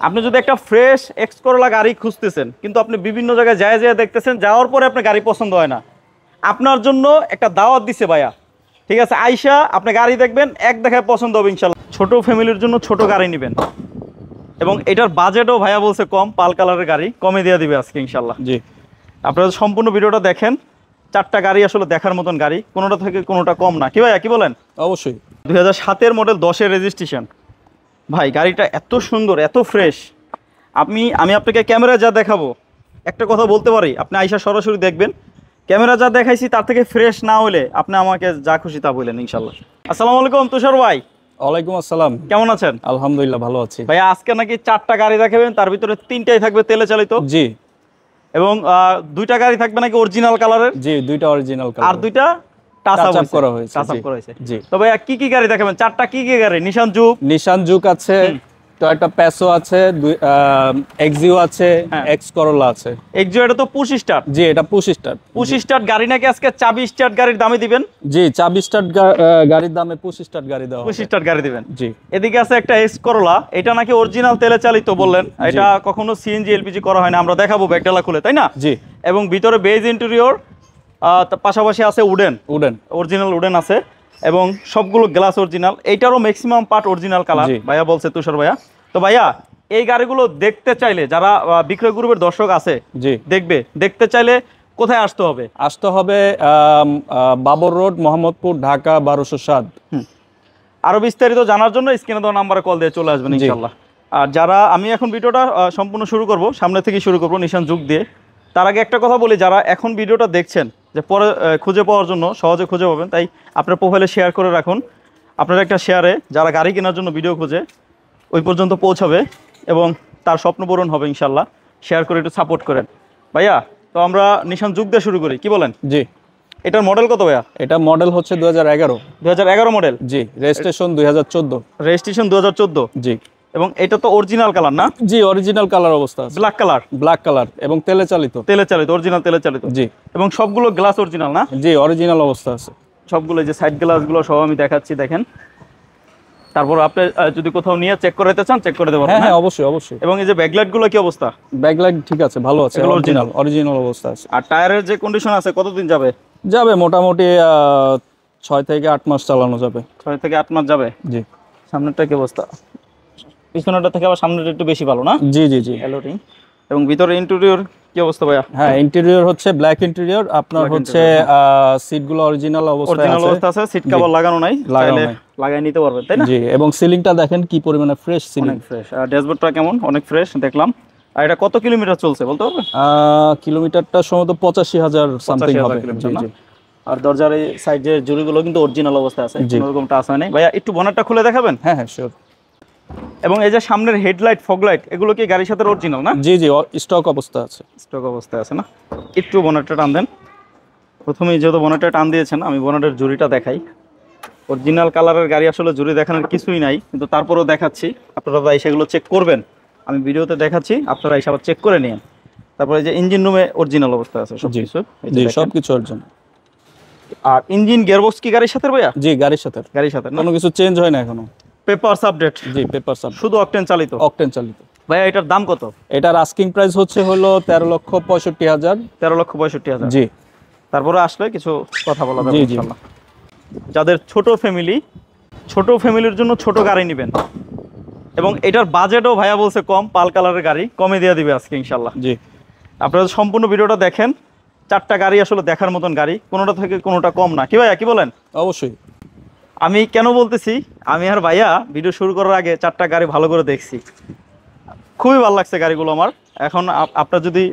আপনি যদি একটা ফ্রেশ এক্স করোলা গাড়ি খুঁজতেছেন, কিন্তু আপনি বিভিন্ন জায়গায় যায় যায় দেখতেছেন, যাওয়ার পরে আপনার গাড়ি পছন্দ হয় না, আপনার জন্য একটা দাওয়াত দিছে ভাইয়া। ঠিক আছে, আইসা আপনি গাড়ি দেখবেন, এক দেখায় পছন্দ হবে ইনশাল্লাহ। ছোট ফ্যামিলির জন্য ছোট গাড়ি নেবেন, এবং এটার বাজেটও ভাইয়া বলছে কম, পাল কালারের গাড়ি কমে দিয়ে দিবে আজকে ইনশাল্লাহ। জি, আপনারা সম্পূর্ণ ভিডিওটা দেখেন। চারটা গাড়ি আসলে দেখার মতন গাড়ি, কোনোটা থেকে কোনোটা কম না। কি ভাইয়া কি বলেন? অবশ্যই। 2007-এর মডেল, 10-এর রেজিস্ট্রেশন। ভাই গাড়িটা এত সুন্দর, এত ফ্রেশ। আমি আপনাকে ক্যামেরা যা দেখাবো, একটা কথা বলতে পারি, আপনি আইসা সরাসরি দেখবেন, ক্যামেরা যা দেখাইছি তার থেকে ফ্রেশ না হলে আপনি আমাকে যা খুশি তা বললেন ইনশাল্লাহ। আসসালামু আলাইকুম তুষার ভাই। ওয়ালাইকুম আসসালাম। কেমন আছেন? আলহামদুলিল্লাহ ভালো আছি ভাই। আজকে নাকি 4টা গাড়ি দেখাবেন, তার ভিতরে 3টাই থাকবে তেলে চালিত। জি। এবং 2টা গাড়ি থাকবে নাকি অরিজিনাল কালারের। জি, 2টা অরিজিনাল কালার, আর 2টা টাচ আপ করা হয়েছে। জি। তো ভাই কি কি গাড়ি দেখাবেন? 4টা কি কি গাড়ি? নিশান জুক আছে, টয়োটা প্যাসো আছে, এক্সিও আছে, এক্স করোলা আছে। এক্সিও এটা তো পুশ স্টার্ট। জি, এটা পুশ স্টার্ট। পুশ স্টার্ট গাড়ি নাকি আজকে চাবি স্টার্ট গাড়ির দামে দিবেন? জি, চাবি স্টার্ট গাড়ির দামে পুশ স্টার্ট গাড়ি দেওয়া হবে। পুশ স্টার্ট গাড়ি দিবেন। জি। এদিকে আছে একটা এক্স করোলা, এটা নাকি অরিজিনাল তেলে চালিত বললেন। এটা কখনো সিএনজি এলপিজি করা হয় না, আমরা দেখাবো ব্যাকডালা খুলে, তাই না? জি। এবং ভিতরে বেজ ইন্টেরিয়র, পাশাপাশি আছে উডেন অরিজিনাল উডেন আছে, এবং সবগুলো গ্লাস অরিজিনাল। এইটারও ম্যাক্সিমাম পার্ট অরিজিনাল কালার ভাইয়া বলছে তুষার ভাইয়া। তো ভাইয়া এই গাড়িগুলো দেখতে চাইলে, যারা বিক্রয় গ্রুপের দর্শক আছে দেখতে চাইলে কোথায় আসতে হবে? আসতে হবে বাবর রোড, মোহাম্মদপুর, ঢাকা 1207। আরো বিস্তারিত জানার জন্য স্ক্রিনে দেওয়া নাম্বারে কল দিয়ে চলে আসবেন ইনশাআল্লাহ। আর যারা, আমি এখন ভিডিওটা সম্পূর্ণ শুরু করব, সামনে থেকে শুরু করব নিশান জুক দিয়ে। তার আগে একটা কথা বলি, যারা এখন ভিডিওটা দেখছেন, যে পরে খুঁজে পাওয়ার জন্য সহজে খুঁজে পাবেন, তাই আপনার প্রোফাইলে শেয়ার করে রাখুন। আপনার একটা শেয়ারে যারা গাড়ি কেনার জন্য ভিডিও খুঁজে ওই পর্যন্ত পৌঁছাবে এবং তার স্বপ্ন পূরণ হবে ইনশাল্লাহ। শেয়ার করে একটু সাপোর্ট করেন ভাইয়া। তো আমরা নিশান জুক দিয়ে শুরু করি, কি বলেন? জি। এটার মডেল কত ভাইয়া? এটা মডেল হচ্ছে 2011 মডেল। জি। রেজিস্ট্রেশন 2014। রেজিস্ট্রেশন 2014। জি। এবং এটা তো অরিজিনাল কালার না? জি, অরিজিনাল কালার অবস্থা আছে। ব্ল্যাক কালার এবং তেলে চালিত, অরিজিনাল তেলে চালিত। জি। এবং সবগুলো গ্লাস অরিজিনাল না? জি, অরিজিনাল অবস্থা আছে সবগুলো। যে সাইড গ্লাসগুলো সব আমি দেখাচ্ছি, দেখেন। তারপর আপনি যদি কোথাও নিয়ে চেক করাতে চান, চেক করে দেবো। হ্যাঁ, অবশ্যই। এবং এই যে ব্যাকলাইট গুলো কি অবস্থা? ব্যাকলাইট ঠিক আছে, ভালো আছে, অরিজিনাল অবস্থা আছে। আর টায়ারের যে কন্ডিশন আছে, কতদিন যাবে? মোটামুটি 6 থেকে 8 মাস চালানো যাবে। 6 থেকে 8 মাস যাবে। জি। সামনেরটা কি অবস্থা? পিছনেরটা থেকে আবার সামনেরটা একটু বেশি ভালো না? জি। এলোটিং। এবং ভিতরে ইন্টেরিয়র কি অবস্থা ভাইয়া? হ্যাঁ, ইন্টেরিয়র হচ্ছে ব্ল্যাক ইন্টেরিয়র। আপনার হচ্ছে সিটগুলো অরিজিনাল অবস্থায় আছে। সিট কভার লাগানো নাই, চাইলে লাগাই নিতে পারবেন, তাই না? জি। এবং সিলিংটা দেখেন কি পরিমাণে ফ্রেশ সিলিং। অনেক ফ্রেশ। আর ড্যাশবোর্ডটা কেমন? অনেক ফ্রেশ দেখলাম। আর এটা কত কিলোমিটার চলছে বলতে পারবেন? কিলোমিটারটা সম্ভবত 85,000 সামথিং হবে। জি। আর দরজার এই সাইডের জুড়িগুলো কিন্তু অরিজিনাল অবস্থায় আছে, কোনোরকম টাচ হয় নাই। ভাইয়া একটু বনেটটা খুলে দেখাবেন? হ্যাঁ, শিওর। এবং এই যে সামনের হেডলাইট, ফগলাইট, এগুলো কি গাড়ির সাথে অরিজিনাল না? জি, স্টক অবস্থা আছে না? একটু বনেটটা টান দেন। প্রথমেই যেহেতু বনেটটা টান দিয়েছেন, আমি বনেটের জুড়িটা দেখাই। অরিজিনাল কালারের গাড়ি আসলে জুড়ি দেখানোর কিছুই নাই, কিন্তু তারপরেও দেখাচ্ছি। আপনারা ভাই সেগুলো চেক করবেন, আমি ভিডিওতে দেখাচ্ছি, আপনারা এসে আবার চেক করে নিন। তারপরে যে ইঞ্জিন রুমে অরিজিনাল অবস্থা আছে সবকিছু। জি, সবকিছু অরিজিনাল। আর ইঞ্জিন গিয়ারবক্স কি গাড়ির সাথে ভাইয়া? জি, গাড়ির সাথে। কোনো কিছু চেঞ্জ হয় না এখনো। Papers update? জি, পেপারস আপডেট। শুধু অকটেন চালিত? অকটেন চালিত। ভাইয়া এটার দাম কত? এটার আস্কিং প্রাইস হলো 13,65,000। 13,65,000। জি। তারপরে আসলে কিছু কথা বলা যাবে জি। ইনশাআল্লাহ। যাদের ছোট ফ্যামিলির জন্য ছোট গাড়ি নেবেন, এবং এটার বাজেটও ভাইয়া বলছে কম, পাল কালারের গাড়ি কমে দিয়ে দিবে আজকে ইনশাআল্লাহ। জি। আপনারা সম্পূর্ণ ভিডিওটা দেখেন। 4টা গাড়ি আসলে দেখার মতন গাড়ি, কোনোটা থেকে কোনোটা কম না। কি ভাইয়া কি বলেন? অবশ্যই। আমি কেন বলতেছি, আমি আর ভাইয়া ভিডিও শুরু করার আগে 4টা গাড়ি ভালো করে দেখছি, খুবই ভালো লাগছে গাড়িগুলো আমার। এখন আপনার যদি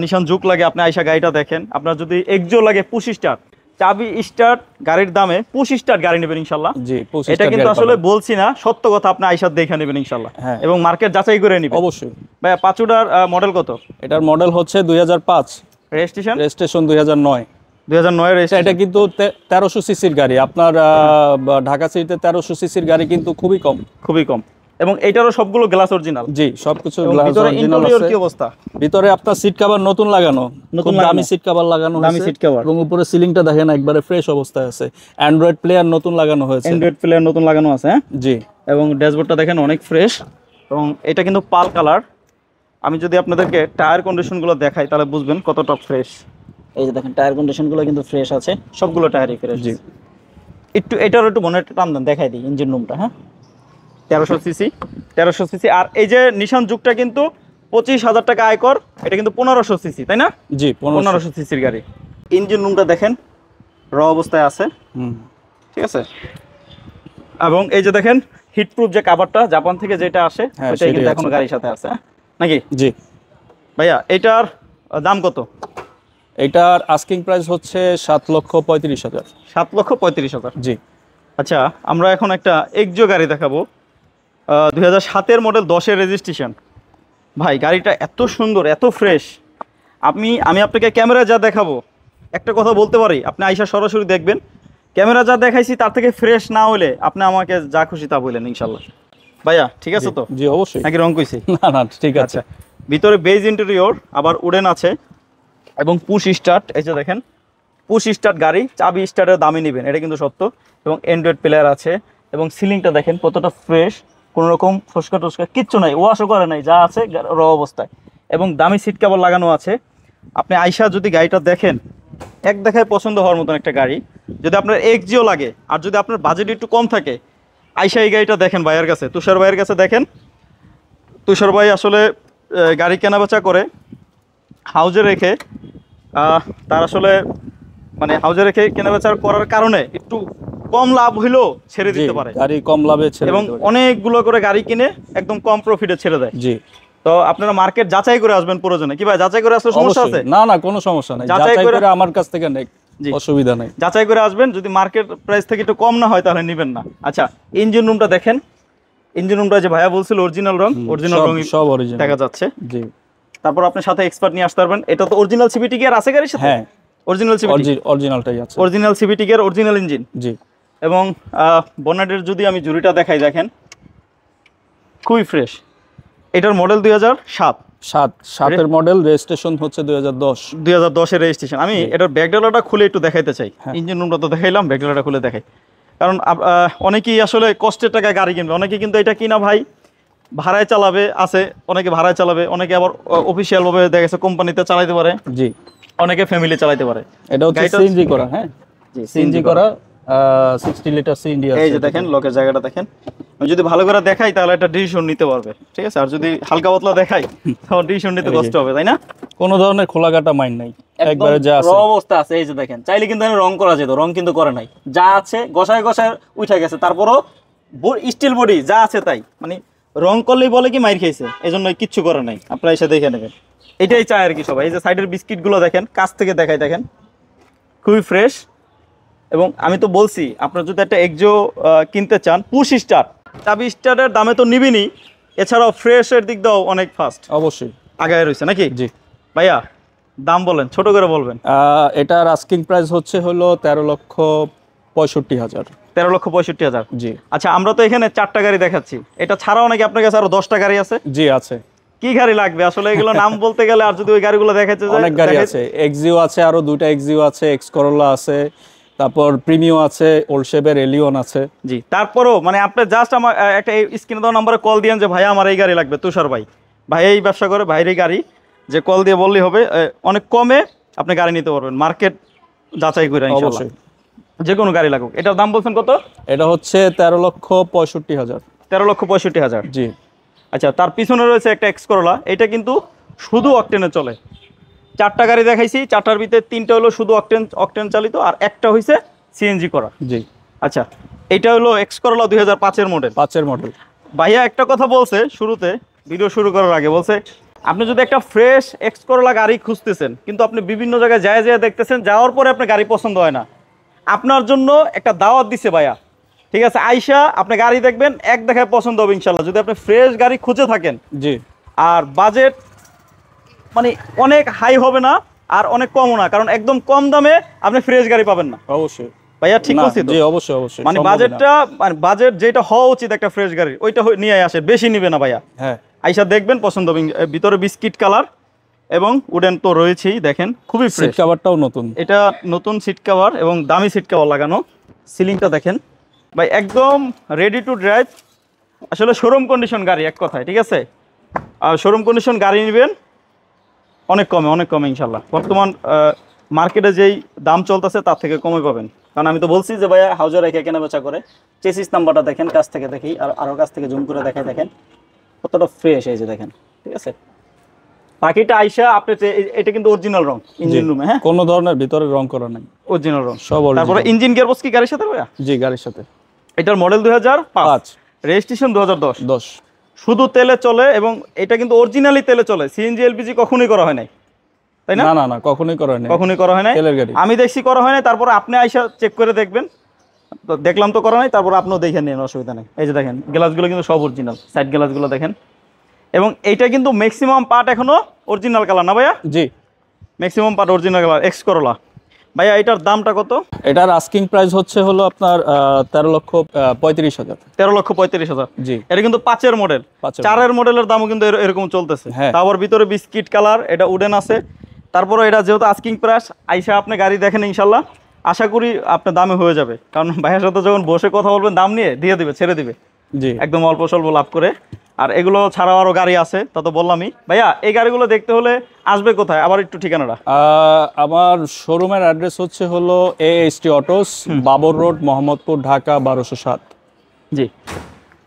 নিশান জুক লাগে, আপনি আইসা গাড়িটা দেখেন। আপনার যদি এক্সিও লাগে, পুশ স্টার্ট, চাবি স্টার্ট গাড়ির দামে পুশ স্টার্ট গাড়ি নেবেন ইনশাআল্লাহ। জি, এটা কিন্তু আসলে বলছি না, সত্য কথা। আপনি আইসা দেখে নেবেন ইনশাআল্লাহ, এবং মার্কেট যাচাই করে নেবেন অবশ্যই। ভাইয়া পাঁচুডার মডেল কত? এটার মডেল হচ্ছে 2005। রেজিস্ট্রেশন 2009। 2009 এর। এটা কিন্তু 1300 সিসির গাড়ি। আপনার ঢাকা সিটিতে 1300 সিসির গাড়ি কিন্তু খুবই কম। এবং এইটারও সবগুলো গ্লাস অরিজিনাল? জি, সবকিছু গ্লাস অরিজিনাল আছে। কি অবস্থা? ভিতরে আপনার সিট কভার নতুন লাগানো, দামি সিট কভার লাগানো হয়েছে। এবং উপরে সিলিংটা দেখেন একবারে ফ্রেশ অবস্থায় আছে। অ্যান্ড্রয়েড প্লেয়ার নতুন লাগানো হয়েছে। হ্যাঁ জি। এবং ড্যাশবোর্ডটা দেখেন অনেক ফ্রেশ। এবং এটা কিন্তু পাল কালার। আমি যদি আপনাদেরকে টায়ার কন্ডিশনগুলো দেখাই তাহলে বুঝবেন কতটা ফ্রেশ। এই যে দেখেন টায়ার কন্ডিশনগুলো কিন্তু ফ্রেশ আছে, সবগুলো টায়ারই ফ্রেশ। জি, একটু এটার একটু বনেট টান দেন, দেখাই দিই ইঞ্জিন রুমটা। হ্যাঁ, 1300 সিসি, 1300 সিসি। আর এই যে নিশান যুগটা কিন্তু 25,000 টাকা আয়কর, এটা কিন্তু 1500 সিসি, তাই না? জি, 1500 সিসির গাড়ি। ইঞ্জিন রুমটা দেখেন র অবস্থায় আছে, ঠিক আছে। এবং এই যে দেখেন হিটপ্রুফ যে কভারটা জাপান থেকে যেটা আসে, সেটাই কিন্তু এখনো গাড়ির সাথে আছে নাকি? জি ভাইয়া এটার দাম কত? এটার আস্কিং প্রাইস হচ্ছে 7,35,000। 7,35,000। জি। আচ্ছা, আমরা এখন একটা এক্সিও গাড়ি দেখাবো, 2007-এর মডেল, 10-এর রেজিস্ট্রেশন। ভাই গাড়িটা এত সুন্দর, এত ফ্রেশ। আমি আপনাকে ক্যামেরা যা দেখাবো, একটা কথা বলতে পারি, আপনি আইসা সরাসরি দেখবেন, ক্যামেরা যা দেখাইছি তার থেকে ফ্রেশ না হলে আপনি আমাকে যা খুশি তা বললেন ইনশাল্লাহ। ভাইয়া ঠিক আছে তো? জি অবশ্যই। নাকি রং কইছি? না না ঠিক আছে। ভিতরে বেজ ইন্টেরিয়র, আবার উডেন আছে এবং পুশ স্টার্ট। এই যে দেখেন পুশ স্টার্ট গাড়ি, চাবি স্টার্টের দামই নেবেন, এটা কিন্তু সত্য। এবং অ্যান্ড্রয়েড প্লেয়ার আছে এবং সিলিংটা দেখেন কতটা ফ্রেশ, কোনো রকম ফসকা টসকা কিচ্ছু নাই, ওয়াশও করে নাই, যা আছে র অবস্থায়। এবং দামি সিট কভার লাগানো আছে। আপনি আইসা যদি গাড়িটা দেখেন, এক দেখায় পছন্দ হওয়ার মতন একটা গাড়ি। যদি আপনার এক্সিও লাগে আর যদি আপনার বাজেট একটু কম থাকে, আইসা এই গাড়িটা দেখেন ভাইয়ের কাছে, তুষার ভাইয়ের কাছে দেখেন। তুষার ভাই আসলে গাড়ি কেনাবেচা করে হাউজে রেখে, তার আসলে মানে হাউজে রেখে কেনাবেচা করার কারণে একটু কম লাভ হইলেও ছেড়ে দিতে পারে, গাড়ি কম লাভে ছেড়ে এবং অনেকগুলো করে গাড়ি কিনে একদম কম প্রফিটে ছেড়ে দেয়। জি। তো আপনারা মার্কেট যাচাই করে আসবেন প্রয়োজনে। কি ভাই যাচাই করে আসলে সমস্যা আছে? না না কোনো সমস্যা নাই, যাচাই করে আমার কাছ থেকে নেই, অসুবিধা নেই। যাচাই করে আসবেন, যদি মার্কেট প্রাইস থেকে একটু কম না হয় তাহলে নেবেন না। আচ্ছা, ইঞ্জিন রুমটা দেখেন। ইঞ্জিন রুমটা যে ভাইয়া বলছিল অরিজিনাল রং, অরিজিনাল রং সব অরিজিনাল দেখা যাচ্ছে। জি। তারপর আপনার সাথে এক্সপার্ট নিয়ে আসতে পারবেন। এটা তো অরিজিনাল সিভিটি গিয়ার আছে গাড়ির সাথে? হ্যাঁ, অরিজিনাল সিভিটি, অরিজিনালটাই আছে। Original CVT gear, original engine. জি। এবং বনেটের যদি আমি জুড়িটা দেখাই, দেখেন খুবই ফ্রেশ। এটার মডেল 2007-এর মডেল, রেজিস্ট্রেশন হচ্ছে 2010-এর রেজিস্ট্রেশন। আমি এটার ব্যাকডালাটা খুলে একটু দেখাইতে চাই। ইঞ্জিন রুমটা তো দেখাইলাম, ব্যাকডালাটা খুলে দেখাই। কারণ অনেকেই আসলে কষ্টের টাকায় গাড়ি কিনবে, অনেকে কিন্তু এটা কিনা ভাই ভাড়ায় চালাবে, আছে অনেকে ভাড়ায় চালাবে, অনেকে আবার অফিসিয়ালভাবে দেখা গেছে কোম্পানিতে চালাইতে পারে। জি। অনেকে ফ্যামিলি চালাইতে পারে। এটা হচ্ছে সিএনজি করা। হ্যাঁ জি, সিএনজি করা, 60 লিটার সিএনজি আছে। এই যে দেখেন লকের জায়গাটা দেখেন। আমি যদি ভালো করে দেখাই তাহলে একটা ডিসিশন নিতে পারবে, ঠিক আছে। আর যদি হালকা পাতলা দেখাই তাহলে ডিসিশন নিতে কষ্ট হবে, তাই না? কোনো ধরনের খোলাকাটা মাইন নাই, একবারে যা আছে র অবস্থা আছে। এই যে দেখেন, চাইলে কিন্তু আমি রং করা যেত, রং কিন্তু করে নাই, যা আছে গসায় গসায় উঠে গেছে। তারপরও স্টিল বডি যা আছে তাই, মানে রং করলেই বলে কি মাইর খেয়েছে, এই জন্য কিচ্ছু করে নাই। আপনারা এসে দেখে নেবেন, এটাই চাই আর কি সবাই। এই যে সাইডের বিস্কিটগুলো দেখেন, কাছ থেকে দেখাই, দেখেন খুবই ফ্রেশ। এবং আমি তো বলছি, আপনারা যদি একটা এক্সিও কিনতে চান, পুশ স্টার্ট, চাবি স্টার্টের দামে তো নিবিনি, এছাড়াও ফ্রেশের দিক দিয়েও অনেক ফাস্ট, অবশ্যই আগায় রয়েছে নাকি? জি। ভাইয়া দাম বলেন, ছোট করে বলবেন। এটার আস্কিং প্রাইস হলো 13,65,000। 13,65,000। জি। আচ্ছা, আমরা তো এখানে 4টা গাড়ি দেখাচ্ছি, এটা ছাড়াও নাকি আপনার কাছে আরো 10টা গাড়ি আছে? জি আছে। কি গাড়ি লাগবে আসলে এগুলো নাম বলতে গেলে, আর যদি ওই গাড়িগুলো দেখাতে যায়, অনেক গাড়ি আছে। এক্সিও আছে, আরো 2টা এক্সিও আছে, এক্স করোলা আছে, তারপর প্রিমিও আছে, ওল্ড শেপের এলিয়ন আছে। জি। তারপরও মানে আপনি জাস্ট আমার একটা স্ক্রিনে দেওয়া নম্বরে কল দিয়েন যে ভাই আমার এই গাড়ি লাগবে, তুষার ভাই, ভাই এই ব্যবসা করে, ভাইয়ের এই গাড়ি, যে কল দিয়ে বললেই হবে, অনেক কমে আপনি গাড়ি নিতে পারবেন, মার্কেট যাচাই করে ইনশাআল্লাহ। যে কোনো গাড়ি লাগুক। এটার দাম বলছেন কত? এটা হচ্ছে 13,65,000। 13,65,000। জি। আচ্ছা, তার পিছনে রয়েছে একটা এক্স করোলা, এটা কিন্তু শুধু অকটেনে চলে। 4টা গাড়ি দেখাইছি, 4টার ভিতরে 3টা হলো শুধু অকটেন চালিত, আর একটা হইছে সিএনজি করা। জি। আচ্ছা, এটা হলো এক্স করোলা 2005-এর মডেল। 5-এর মডেল। ভাইয়া একটা কথা বলছে শুরুতে, ভিডিও শুরু করার আগে বলছে, আপনি যদি একটা ফ্রেশ এক্স করোলা গাড়ি খুঁজতেছেন, কিন্তু আপনি বিভিন্ন জায়গায় যায় দেখতেছেন, যাওয়ার পরে আপনার গাড়ি পছন্দ হয় না, আপনার জন্য একটা দাওয়াত দিছে ভাইয়া, ঠিক আছে। আইসা আপনি গাড়ি দেখবেন, এক দেখায় পছন্দ হবে ইনশাল্লাহ, যদি আপনি ফ্রেশ গাড়ি খুঁজে থাকেন। জি। আর বাজেট মানে অনেক হাই হবে না আর অনেক কমও না, কারণ একদম কম দামে আপনি ফ্রেশ গাড়ি পাবেন না। অবশ্যই ভাইয়া ঠিক বলছি তো? জি অবশ্যই অবশ্যই। মানে বাজেটটা, মানে বাজেট যেটা হওয়া উচিত একটা ফ্রেশ গাড়ি, ওইটা নিয়ে আসে, বেশি নিবে না ভাইয়া। হ্যাঁ, আইসা দেখবেন পছন্দ হবে। ভিতরে বিস্কিট কালার এবং উডেন তো রয়েছেই, দেখেন খুবই ফ্রেশ। সিট কভারটাও নতুন, এটা নতুন সিট কভার এবং দামি সিট কভার লাগানো। সিলিংটা দেখেন ভাই, একদম রেডি টু ড্রাইভ। আসলে শোরুম কন্ডিশন গাড়ি এক কথায়, ঠিক আছে? আর শোরুম কন্ডিশন গাড়ি নেবেন অনেক কমে ইনশাল্লাহ। বর্তমান মার্কেটে যেই দাম চলতেছে তার থেকে কমে পাবেন। কারণ আমি তো বলছি যে ভাইয়া হাউজে রেখে কেনা বেচা করে। চেসিস নাম্বারটা দেখেন, কাছ থেকে দেখি, আর আরও কাছ থেকে জুম করে দেখাই, দেখেন কতটা ফ্রেশ এই যে দেখেন, ঠিক আছে? বাকিটা আইসা আপনি এটা কিন্তু অরিজিনাল রং ইঞ্জিন রুমে, হ্যাঁ, কোনো ধরনের ভিতরে রং করা নাই, অরিজিনাল রং সব তারপরে ইঞ্জিন গিয়ারবক্স কি গাড়ির সাথে ভাইয়া? জি গাড়ির সাথে। এটার মডেল 2005, রেজিস্ট্রেশন 2010। শুধু তেলে চলে এবং এটা কিন্তু অরিজিনালি তেলে চলে, সিএনজি এলপিজি কখনোই করা হয় নাই, তাই না? না কখনোই করা হয় নাই, কখনোই করা হয় নাই, তেলের গাড়ি। আমি দেখছি করা হয় নাই, তারপরে আপনি আইসা চেক করে দেখবেন। তো দেখলাম তো করা নাই, তারপর আপনিও দেখে নিন, অসুবিধা নেই। এই যে দেখেন গ্লাসগুলো কিন্তু সব অরিজিনাল, সাইড গ্লাসগুলো দেখেন। এবং এইটা কিন্তু ম্যাক্সিমাম পার্ট এখনো অরিজিনাল কালার না ভাইয়া? জি, maximum part original colour. X Corolla ভাইয়া, এটার দামটা কত? এটার আস্কিং প্রাইস হচ্ছে হলো আপনার 13,35,000। 13,35,000। জি, এটা কিন্তু 5-এর মডেল, 4-এর মডেলের দামও কিন্তু এরকম চলতেছে। হ্যাঁ। তারপর ভিতরে বিস্কিট কালার, এটা উডেন আছে। তারপরে এটা যেহেতু আস্কিং প্রাইস, আইসা আপনি গাড়ি দেখেন ইনশাল্লাহ, আশা করি আপনার দামে হয়ে যাবে। কারণ ভাইয়ের সাথে যখন বসে কথা বলবেন দাম নিয়ে দিয়ে দিবে, ছেড়ে দিবে জি, একদম অল্প স্বল্প লাভ করে। আর এগুলো ছাড়াও আরও গাড়ি আছে, তা তো বললামই। ভাইয়া এই গাড়িগুলো দেখতে হলে আসবে কোথায়, আবার একটু ঠিকানাটা? আমার শোরুমের অ্যাড্রেস হচ্ছে হলো AST autos, Babar road, Mohammadpur, Dhaka 1207। জি,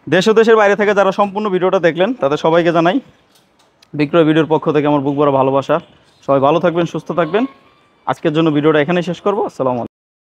দেশ ও দেশের বাইরে থেকে যারা সম্পূর্ণ ভিডিওটা দেখলেন তাদের সবাইকে জানাই বিক্রয় ভিডিওর পক্ষ থেকে আমার বুক ভরা ভালোবাসা। সবাই ভালো থাকবেন, সুস্থ থাকবেন। আজকের জন্য ভিডিওটা এখানেই শেষ করবো। আসসালামু আলাইকুম।